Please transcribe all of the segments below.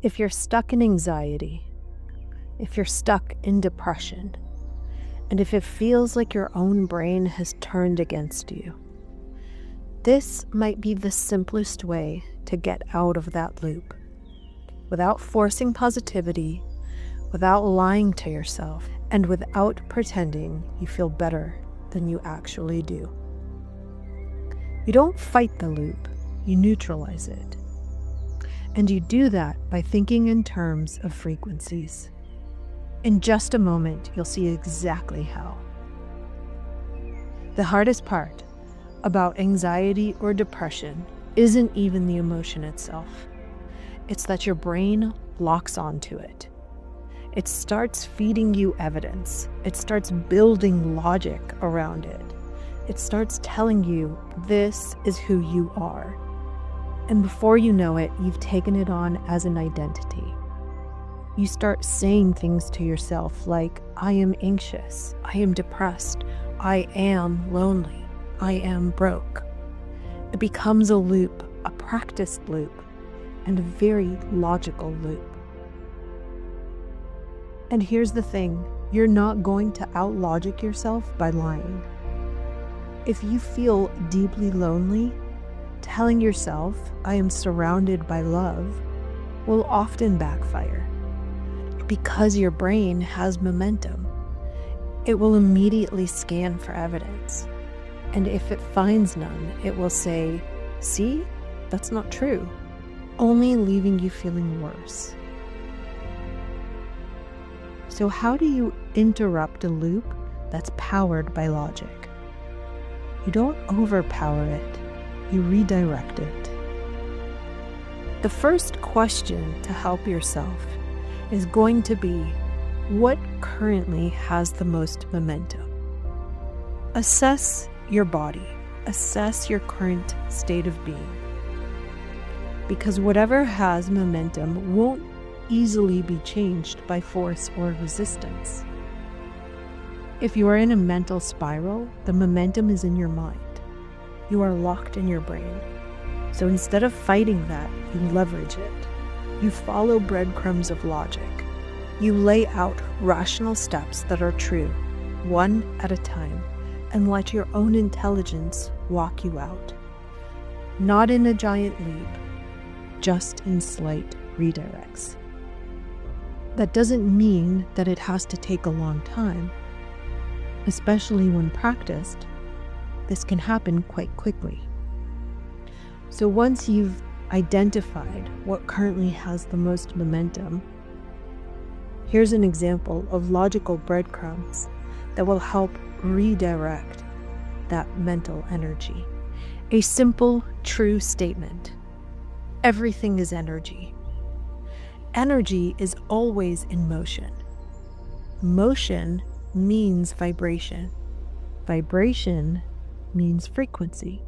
If you're stuck in anxiety, if you're stuck in depression, and if it feels like your own brain has turned against you, this might be the simplest way to get out of that loop, without forcing positivity, without lying to yourself, and without pretending you feel better than you actually do. You don't fight the loop, you neutralize it. And you do that by thinking in terms of frequencies. In just a moment, you'll see exactly how. The hardest part about anxiety or depression isn't even the emotion itself. It's that your brain locks onto it. It starts feeding you evidence. It starts building logic around it. It starts telling you this is who you are. And before you know it, you've taken it on as an identity. You start saying things to yourself like, I am anxious, I am depressed, I am lonely, I am broke. It becomes a loop, a practiced loop, and a very logical loop. And here's the thing, you're not going to out-logic yourself by lying. If you feel deeply lonely, telling yourself, I am surrounded by love, will often backfire. Because your brain has momentum, it will immediately scan for evidence. And if it finds none, it will say, see, that's not true, only leaving you feeling worse. So how do you interrupt a loop that's powered by logic? You don't overpower it, you redirect it. The first question to help yourself is going to be, what currently has the most momentum? Assess your body, assess your current state of being. Because whatever has momentum won't easily be changed by force or resistance. If you are in a mental spiral, the momentum is in your mind. You are locked in your brain. So instead of fighting that, you leverage it. You follow breadcrumbs of logic. You lay out rational steps that are true, one at a time, and let your own intelligence walk you out. Not in a giant leap, just in slight redirects. That doesn't mean that it has to take a long time. Especially when practiced, this can happen quite quickly. So once you've identified what currently has the most momentum, here's an example of logical breadcrumbs that will help redirect that mental energy. A simple, true statement. Everything is energy. Energy is always in motion. Motion means vibration. Vibration means frequency.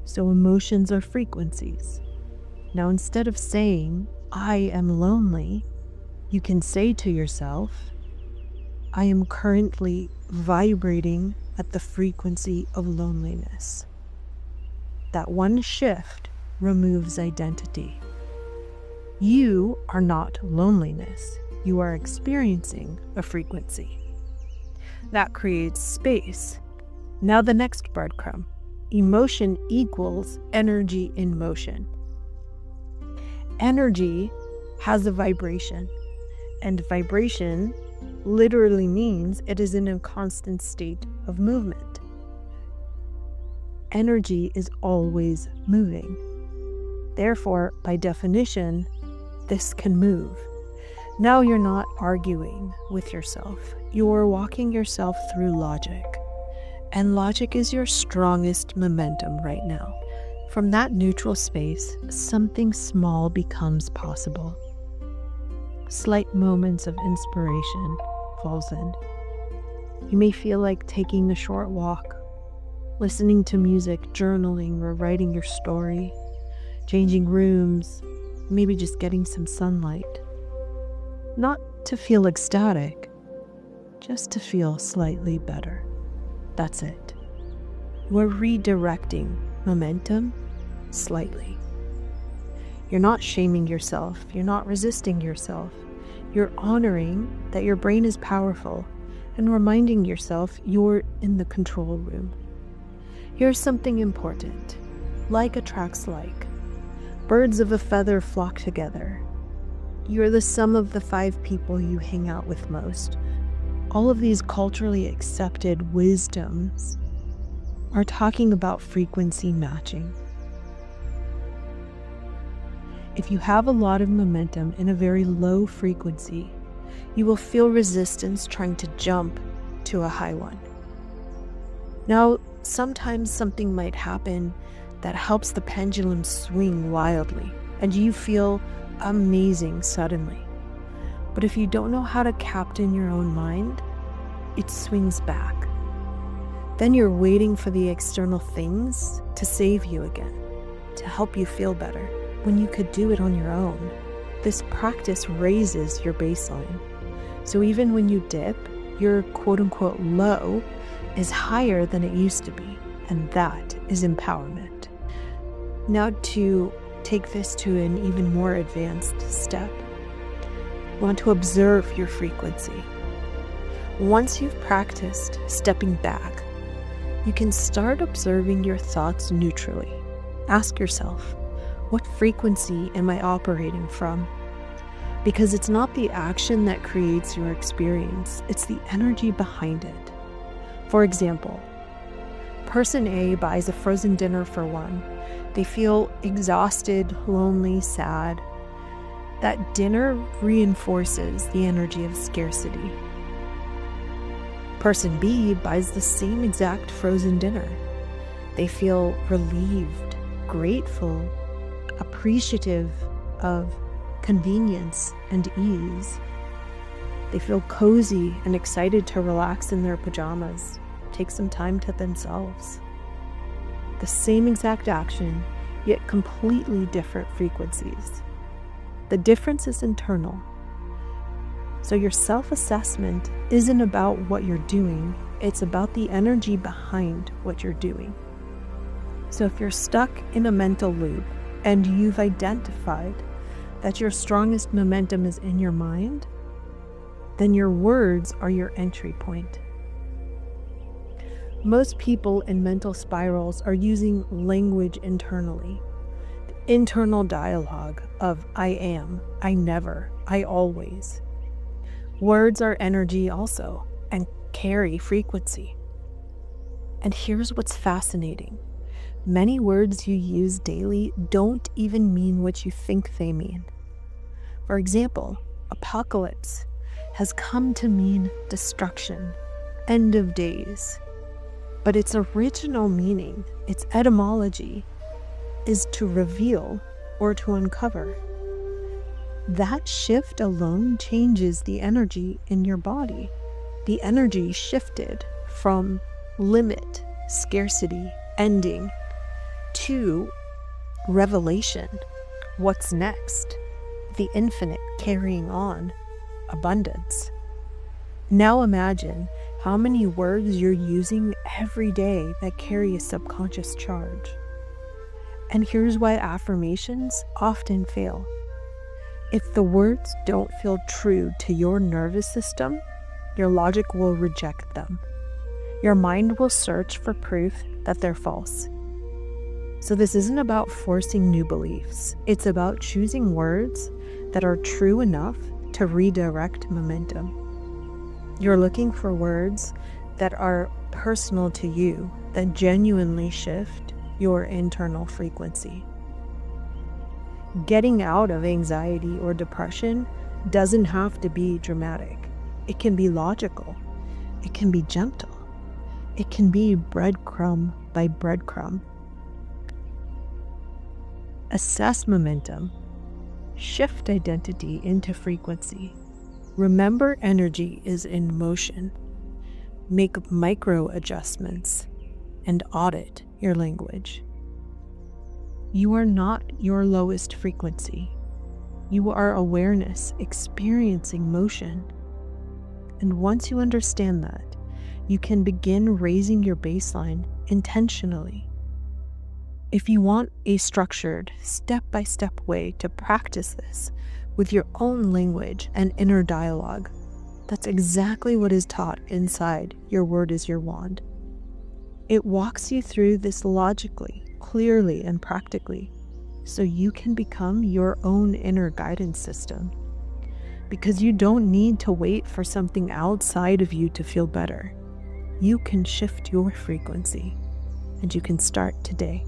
So emotions are frequencies. Now instead of saying, I am lonely, you can say to yourself, I am currently vibrating at the frequency of loneliness. That one shift removes identity. You are not loneliness. You are experiencing a frequency. That creates space. Now the next breadcrumb. Emotion equals energy in motion. Energy has a vibration, and vibration literally means it is in a constant state of movement. Energy is always moving. Therefore, by definition, this can move. Now you're not arguing with yourself. You're walking yourself through logic. And logic is your strongest momentum right now. From that neutral space, something small becomes possible. Slight moments of inspiration falls in. You may feel like taking a short walk, listening to music, journaling, or writing your story, changing rooms, maybe just getting some sunlight. Not to feel ecstatic, just to feel slightly better. That's it. We're redirecting momentum slightly. You're not shaming yourself. You're not resisting yourself. You're honoring that your brain is powerful and reminding yourself you're in the control room. Here's something important. Like attracts like. Birds of a feather flock together. You're the sum of the 5 people you hang out with most. All of these culturally accepted wisdoms are talking about frequency matching. If you have a lot of momentum in a very low frequency, you will feel resistance trying to jump to a high one. Now, sometimes something might happen that helps the pendulum swing wildly, and you feel amazing suddenly. But if you don't know how to captain your own mind, it swings back. Then you're waiting for the external things to save you again, to help you feel better, when you could do it on your own. This practice raises your baseline. So even when you dip, your quote-unquote low is higher than it used to be, and that is empowerment. Now to take this to an even more advanced step, you want to observe your frequency. Once you've practiced stepping back, you can start observing your thoughts neutrally. Ask yourself, what frequency am I operating from? Because it's not the action that creates your experience, it's the energy behind it. For example, person A buys a frozen dinner for one. They feel exhausted, lonely, sad. That dinner reinforces the energy of scarcity. Person B buys the same exact frozen dinner. They feel relieved, grateful, appreciative of convenience and ease. They feel cozy and excited to relax in their pajamas, take some time to themselves. The same exact action, yet completely different frequencies. The difference is internal. So your self-assessment isn't about what you're doing, it's about the energy behind what you're doing. So if you're stuck in a mental loop and you've identified that your strongest momentum is in your mind, then your words are your entry point. Most people in mental spirals are using language internally. The internal dialogue of I am, I never, I always. Words are energy also and carry frequency. And here's what's fascinating. Many words you use daily don't even mean what you think they mean. For example, apocalypse has come to mean destruction, end of days. But its original meaning, its etymology, is to reveal or to uncover. That shift alone changes the energy in your body. The energy shifted from limit, scarcity, ending, to revelation, what's next, the infinite carrying on, abundance. Now imagine how many words you're using every day that carry a subconscious charge. And here's why affirmations often fail. If the words don't feel true to your nervous system, your logic will reject them. Your mind will search for proof that they're false. So this isn't about forcing new beliefs. It's about choosing words that are true enough to redirect momentum. You're looking for words that are personal to you, that genuinely shift your internal frequency. Getting out of anxiety or depression doesn't have to be dramatic. It can be logical. It can be gentle. It can be breadcrumb by breadcrumb. Assess momentum. Shift identity into frequency. Remember, energy is in motion. Make micro adjustments and audit your language. You are not your lowest frequency. You are awareness experiencing motion. And once you understand that, you can begin raising your baseline intentionally. If you want a structured, step-by-step way to practice this with your own language and inner dialogue, that's exactly what is taught inside Your Word is Your Wand. It walks you through this logically, clearly, and practically, so you can become your own inner guidance system. Because you don't need to wait for something outside of you to feel better. You can shift your frequency, and you can start today.